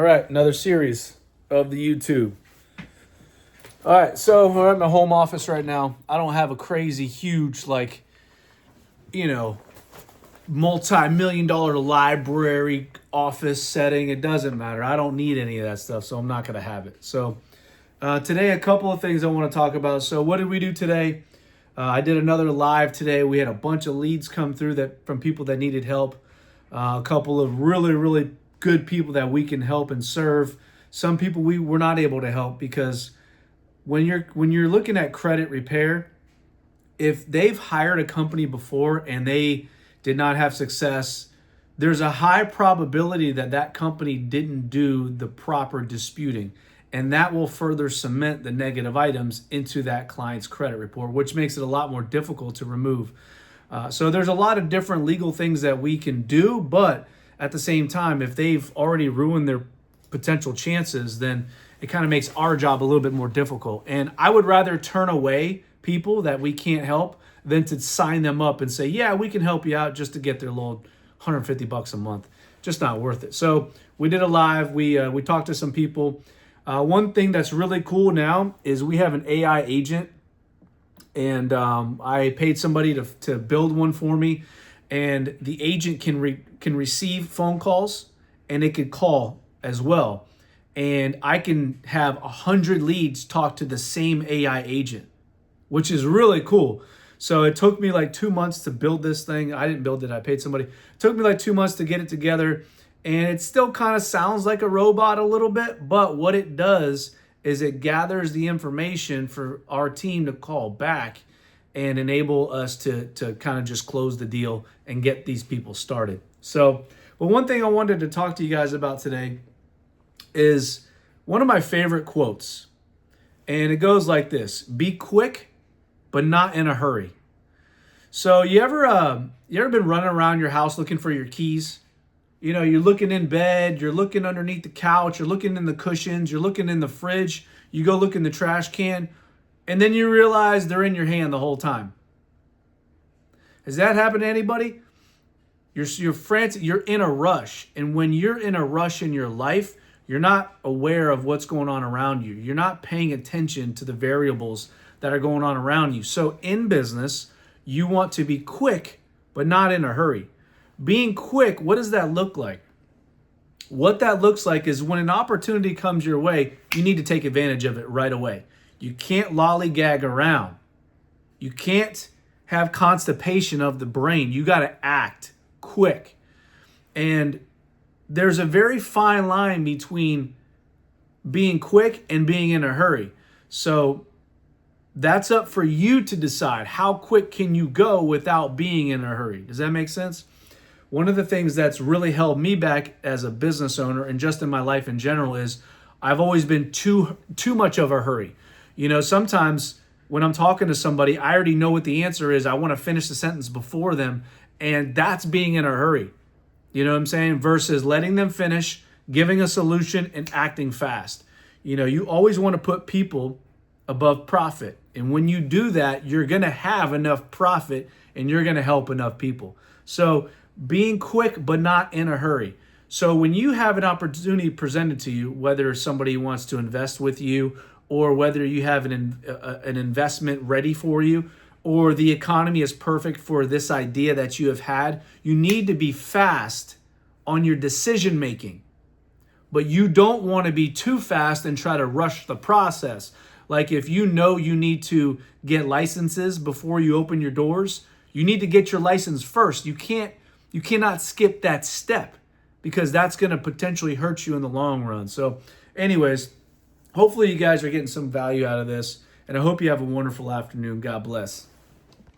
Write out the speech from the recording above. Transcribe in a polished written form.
All right, another series of the YouTube. All right, so we're at my home office right now. I don't have a crazy huge, you know, multi-million dollar library office setting. It doesn't matter. I don't need any of that stuff, so I'm not going to have it. So today, a couple of things I want to talk about. So what did we do today? I did another live today. We had a bunch of leads come through that from people that needed help. A couple of really good people that we can help and serve. Some people we were not able to help because when you're looking at credit repair, if they've hired a company before and they did not have success, there's a high probability that that company didn't do the proper disputing, and that will further cement the negative items into that client's credit report, which makes it a lot more difficult to remove. So there's a lot of different legal things that we can do, but at the same time, if they've already ruined their potential chances, then it kind of makes our job a little bit more difficult. And I would rather turn away people that we can't help than to sign them up and say, yeah, we can help you out just to get their little $150 a month. Just not worth it. So we did a live. We talked to some people. One thing that's really cool now is we have an AI agent, and I paid somebody to build one for me, and the agent can receive phone calls and it could call as well. And I can have 100 leads talk to the same AI agent, which is really cool. So it took me like 2 months to build this thing. I didn't build it, I paid somebody. It took me like 2 months to get it together. And it still kind of sounds like a robot a little bit, but what it does is it gathers the information for our team to call back and enable us to kind of just close the deal and get these people started. So, but one thing I wanted to talk to you guys about today is one of my favorite quotes. And it goes like this: be quick, but not in a hurry. So you ever been running around your house looking for your keys? You know, you're looking in bed, you're looking underneath the couch, you're looking in the cushions, you're looking in the fridge, you go look in the trash can, and then you realize they're in your hand the whole time. Has that happened to anybody? You're frantic, you're in a rush. And when you're in a rush in your life, you're not aware of what's going on around you. You're not paying attention to the variables that are going on around you. So in business, you want to be quick, but not in a hurry. Being quick, what does that look like? What that looks like is when an opportunity comes your way, you need to take advantage of it right away. You can't lollygag around. You can't have constipation of the brain. You got to act quick. And there's a very fine line between being quick and being in a hurry. So that's up for you to decide. How quick can you go without being in a hurry? Does that make sense? One of the things that's really held me back as a business owner and just in my life in general is I've always been too much of a hurry. You know, sometimes when I'm talking to somebody, I already know what the answer is. I want to finish the sentence before them, and that's being in a hurry. You know what I'm saying? Versus letting them finish, giving a solution, and acting fast. You know, you always want to put people above profit. And when you do that, you're going to have enough profit and you're going to help enough people. So being quick, but not in a hurry. So when you have an opportunity presented to you, whether somebody wants to invest with you or whether you have an investment ready for you, or the economy is perfect for this idea that you have had, you need to be fast on your decision making. But you don't want to be too fast and try to rush the process. Like if you know you need to get licenses before you open your doors, you need to get your license first. You cannot skip that step because that's going to potentially hurt you in the long run. So anyways, hopefully you guys are getting some value out of this, and I hope you have a wonderful afternoon. God bless.